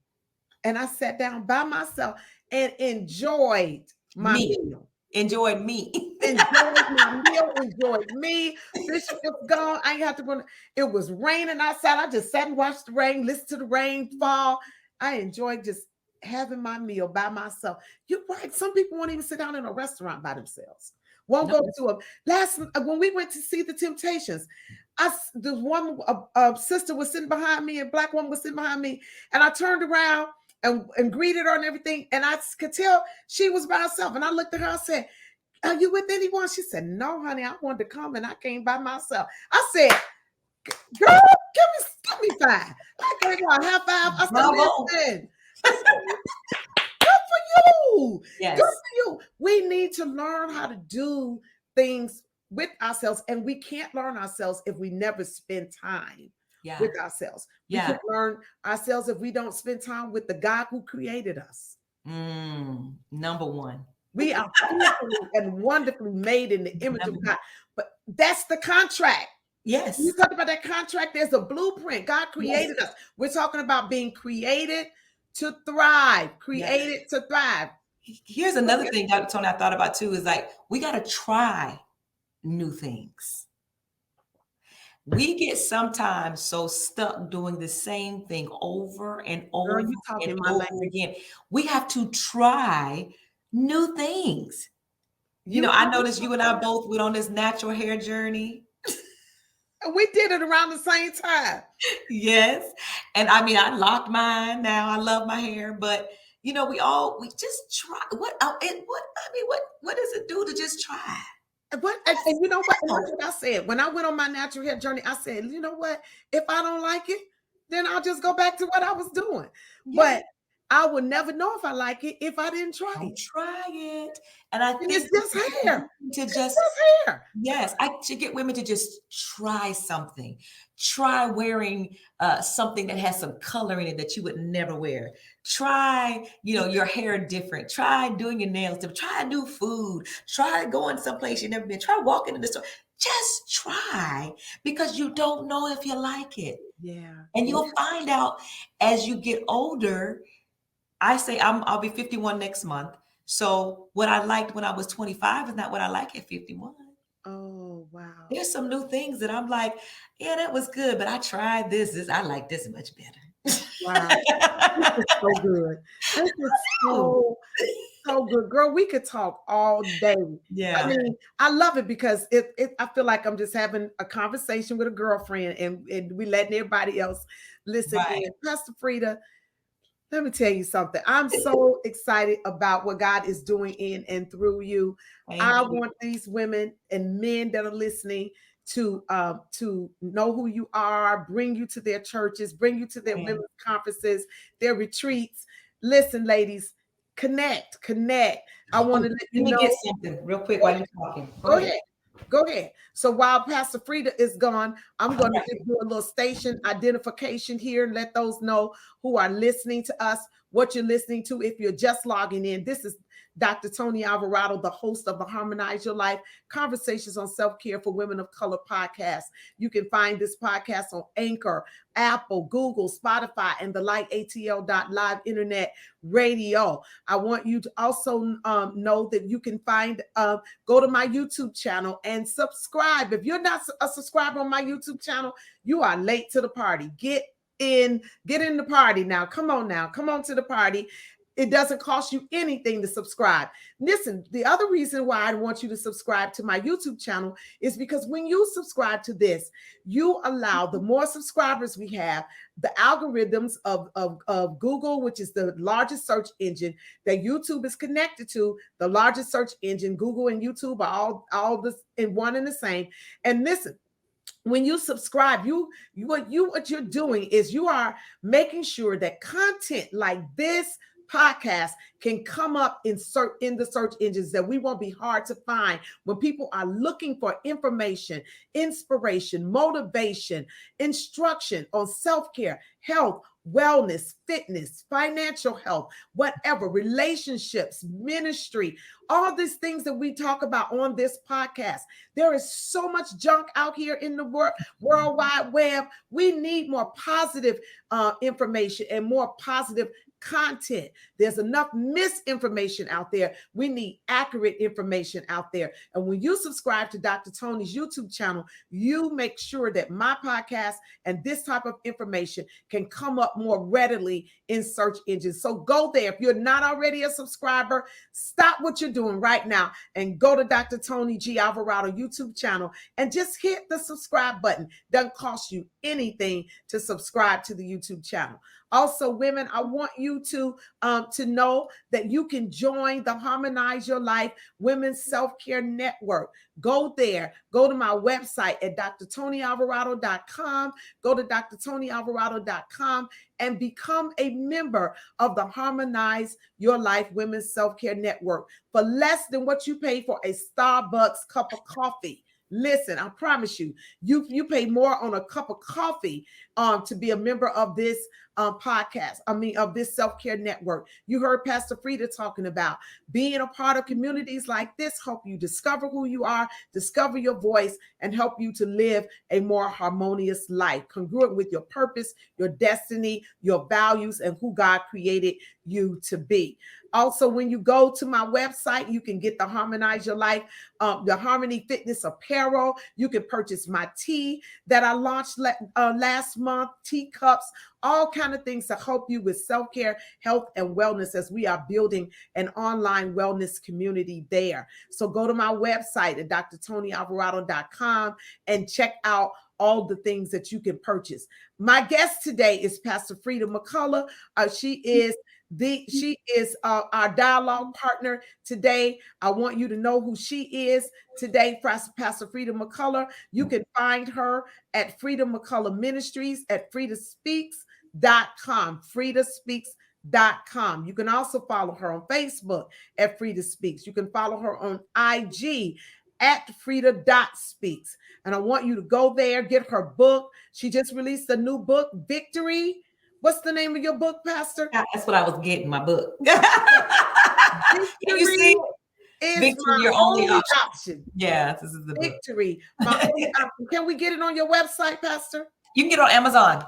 And I sat down by myself and enjoyed my meal. Enjoyed me. Enjoyed my meal. Enjoyed me. Bishop was gone. I had to run. It was raining outside. I just sat and watched the rain, listened to the rain fall. I enjoyed just having my meal by myself. You're right. Some people won't even sit down in a restaurant by themselves. Won't go to when we went to see the Temptations. The one a sister was sitting behind me, a black woman was sitting behind me, and I turned around and greeted her and everything, and I could tell she was by herself. And I looked at her, I said, "Are you with anyone?" She said, "No, honey, I wanted to come and I came by myself." I said, "Girl, give me five." I gave her a high five. I said, "Listen." Good for you. Yes. Good for you. We need to learn how to do things with ourselves, and we can't learn ourselves if we never spend time with ourselves. We can't learn ourselves if we don't spend time with the God who created us. Number one. We are fearfully and wonderfully made in the image of God. But that's the contract. Yes. When you talk about that contract, there's a blueprint. God created us. We're talking about being created to thrive. Created to thrive. Here's another thing, Dr. Toni, I thought about too, is like, we got to try new things. We get sometimes so stuck doing the same thing over and over and over again. We have to try new things. You know, I noticed you and I both went on this natural hair journey. We did it around the same time. Yes. And I mean, I locked mine now. I love my hair, but you know, we just try. What does it do to just try? And you know what? What I said when I went on my natural hair journey, I said, you know what? If I don't like it, then I'll just go back to what I was doing. Yeah. But I would never know if I like it if I didn't try it. Try it. And I think it's just hair. It's just hair. Yes. I should get women to just try something. Try wearing something that has some color in it that you would never wear. Try, your hair different. Try doing your nails different. Try new food. Try going someplace you've never been. Try walking in the store. Just try, because you don't know if you like it. Yeah. And you'll find out as you get older. I say I'll be 51 next month. So what I liked when I was 25 is not what I like at 51. Oh, wow. There's some new things that I'm like, yeah, that was good, but I tried this I like this much better. Wow. This is so good. This is Ooh. so good. Girl, we could talk all day. I Yeah, mean, I love it because I feel like I'm just having a conversation with a girlfriend and we letting everybody else listen right. in. Pastor Frieda, let me tell you something. I'm so excited about what God is doing in and through you. Thank I you. want these women and men that are listening to know who you are, bring you to their churches, bring you to their Man. women's conferences, their retreats. Listen, ladies, connect. I want to Oh, let let you me get know. something real quick while you're talking. Go Go ahead. ahead. Go ahead. So while Pastor Frieda is gone, I'm All going to right. just do a little station identification here and let those know who are listening to us, what you're listening to. If you're just logging in, this is Dr. Toni Alvarado, the host of the Harmonize Your Life Conversations on Self-Care for Women of Color podcast. You can find this podcast on Anchor, Apple, Google, Spotify, and the like ATL.live internet radio. I want you to also know that you can find go to my YouTube channel and subscribe. If you're not a subscriber on my YouTube channel, you are late to the party. Get in the party now. Come on now. Come on to the party. It doesn't cost you anything to subscribe. Listen, the other reason why I want you to subscribe to my YouTube channel is because when you subscribe to this, you allow the more subscribers we have, the algorithms of Google, which is the largest search engine that YouTube is connected to, the largest search engine. Google and YouTube are all this in one and the same. And listen, when you subscribe, what you're doing is you are making sure that content like this podcast can come up in the search engines, that we won't be hard to find when people are looking for information, inspiration, motivation, instruction on self-care, health, wellness, fitness, financial health, whatever, relationships, ministry, all these things that we talk about on this podcast. There is so much junk out here in the World Wide Web. We need more positive information and more positive content. There's enough misinformation out there. We need accurate information out there. And when you subscribe to Dr. Toni's YouTube channel, you make sure that my podcast and this type of information can come up more readily in search engines. So go there. If you're not already a subscriber, stop what you're doing right now and go to Dr. Toni G. Alvarado YouTube channel and just hit the subscribe button. Doesn't cost you anything to subscribe to the YouTube channel. Also, women, I want you to know that you can join the Harmonize Your Life Women's Self-Care Network. Go there. Go to my website at drtonialvarado.com. Go to drtonialvarado.com and become a member of the Harmonize Your Life Women's Self-Care Network for less than what you pay for a Starbucks cup of coffee. Listen, I promise you, you pay more on a cup of coffee to be a member of this podcast. Of this self-care network. You heard Pastor Frieda talking about being a part of communities like this, help you discover who you are, discover your voice, and help you to live a more harmonious life, congruent with your purpose, your destiny, your values, and who God created you to be. Also, when you go to my website, you can get the Harmonize Your Life, the Harmony Fitness apparel. You can purchase my tea that I launched last month, teacups, all kind of things to help you with self-care, health, and wellness as we are building an online wellness community there. So go to my website at drtonialvarado.com and check out all the things that you can purchase. My guest today is Pastor Freida McCullough. She is our dialogue partner today. I want you to know who she is today, Pastor Freida McCullough. You can find her at Freida McCullough Ministries at FreidaSpeaks.com. FreidaSpeaks.com. You can also follow her on Facebook at Freida Speaks. You can follow her on IG at Freida.speaks. And I want you to go there, get her book. She just released a new book, Victory. What's the name of your book, Pastor? That's what I was getting, my book. Can you Victory see? is Victory, my your only option. option. Yeah, this is the book. Victory, my only option. Can we get it on your website, Pastor? You can get it on Amazon.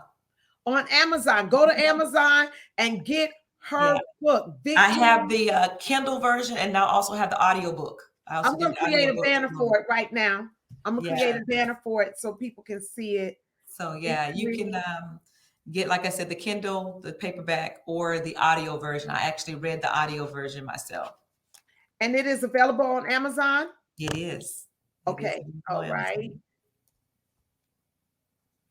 On Amazon. Go to Amazon and get her book. Victory. I have the Kindle version, and now also have the audiobook. I'm going to create a banner for it right now. I'm going to create a banner for it so people can see it. So yeah, you can get, like I said, the Kindle, the paperback, or the audio version. I actually read the audio version myself. And it is available on Amazon? It is. Okay. All right.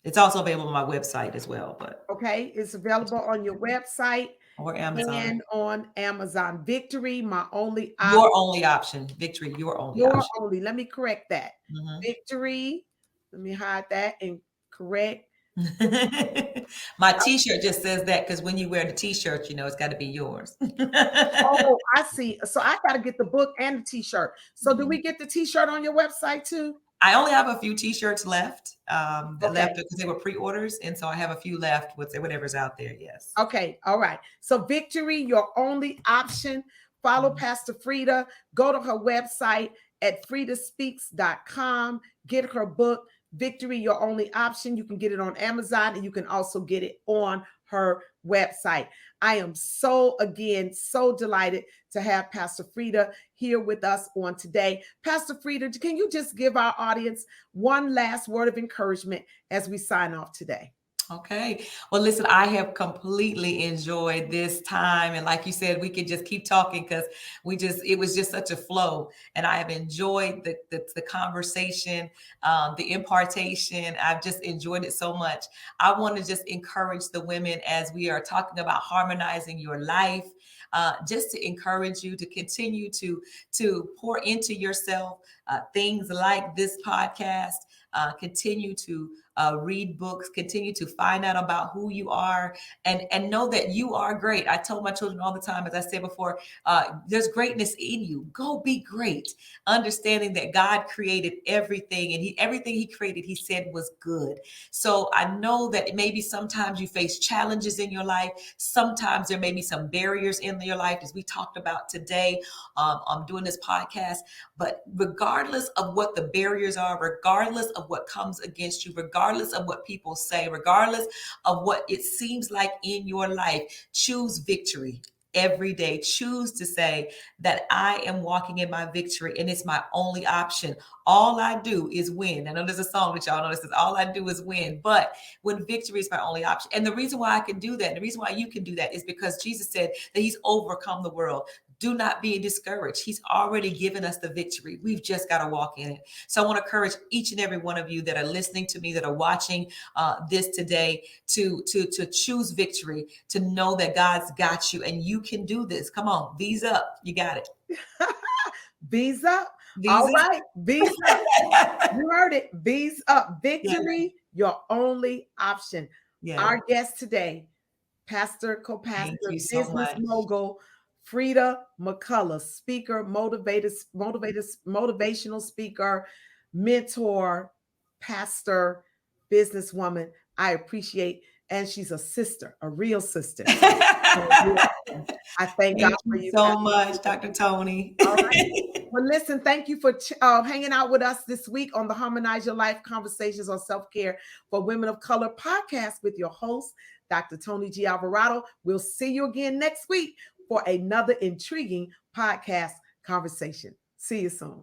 It's also available on my website as well. But okay, it's available on your website or Amazon. And on Amazon. Victory, my only option. Your only option. Victory, your only option. Your only. Let me correct that. Victory. Let me hide that and correct. My t-shirt just says that because when you wear the t-shirt, you know, it's got to be yours. Oh, I see. So I got to get the book and the t-shirt. So do we get the t-shirt on your website too? I only have a few t-shirts left left because they were pre-orders. And so I have a few left with whatever's out there. Yes. Okay. All right. So Victory, your only option. Follow Pastor Frieda. Go to her website at friedaspeaks.com. Get her book, Victory, Your Only Option. You can get it on Amazon, and you can also get it on her website. I am so delighted to have Pastor Frieda here with us on today. Pastor Frieda, can you just give our audience one last word of encouragement as we sign off today? Okay. Well, listen, I have completely enjoyed this time. And like you said, we could just keep talking because it was just such a flow. And I have enjoyed the conversation, the impartation. I've just enjoyed it so much. I want to just encourage the women as we are talking about harmonizing your life. Just to encourage you to continue to pour into yourself things like this podcast, continue to read books, continue to find out about who you are, and know that you are great. I tell my children all the time, as I said before, there's greatness in you. Go be great, understanding that God created everything, and everything he created, he said was good. So I know that maybe sometimes you face challenges in your life. Sometimes there may be some barriers in your life, as we talked about today. I'm doing this podcast, but regardless of what the barriers are, regardless of what comes against you, regardless of what people say, regardless of what it seems like in your life, choose victory every day. Choose to say that I am walking in my victory and it's my only option. All I do is win. I know there's a song that y'all know that says all I do is win, but when victory is my only option. And the reason why I can do that, the reason why you can do that is because Jesus said that he's overcome the world. Do not be discouraged. He's already given us the victory. We've just got to walk in it. So I want to encourage each and every one of you that are listening to me, that are watching this today, to choose victory, to know that God's got you and you can do this. Come on, V's up. You got it. V's up. All right. V's up. You heard it. V's up. Victory, your only option. Yeah. Our guest today, pastor, co-pastor, business mogul, Freida McCullough, speaker, motivational speaker, mentor, pastor, businesswoman. I appreciate, and she's a sister, a real sister. I thank God for you so much, Dr. Toni. All right. Well, listen, thank you for hanging out with us this week on the Harmonize Your Life Conversations on Self-Care for Women of Color podcast with your host, Dr. Toni G. Alvarado. We'll see you again next week for another intriguing podcast conversation. See you soon.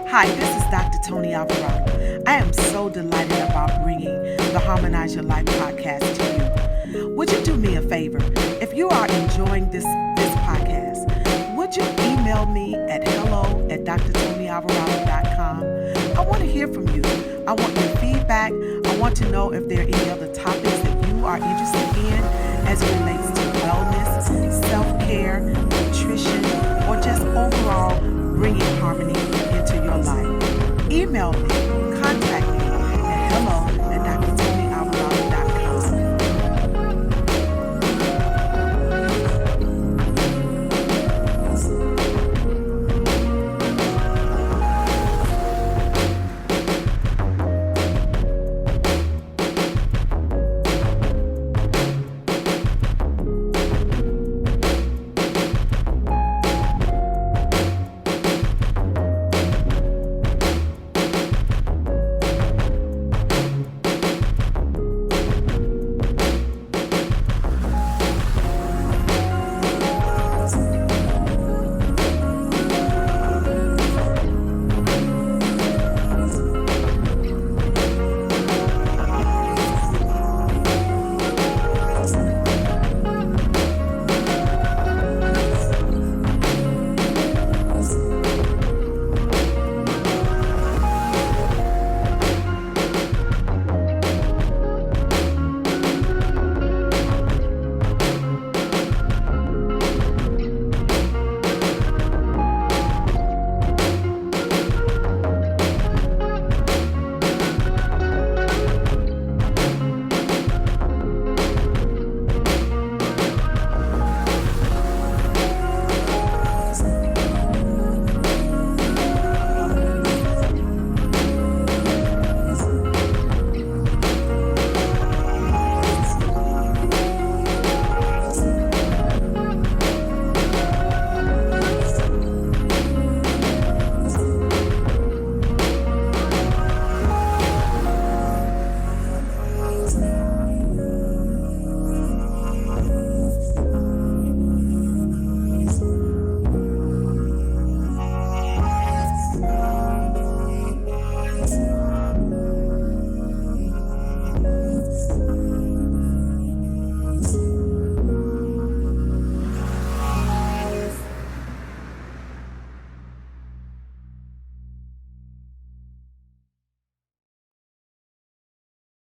Hi, this is Dr. Toni Alvarado. I am so delighted about bringing the Harmonize Your Life podcast to you. Would you do me a favor? If you are enjoying this podcast, would you email me at hello@drtonialvarado.com? I want to hear from you. I want your feedback. I want to know if there are any other topics that you are interested in as it relates to wellness, self-care, nutrition, or just overall bringing harmony into your life. Email me,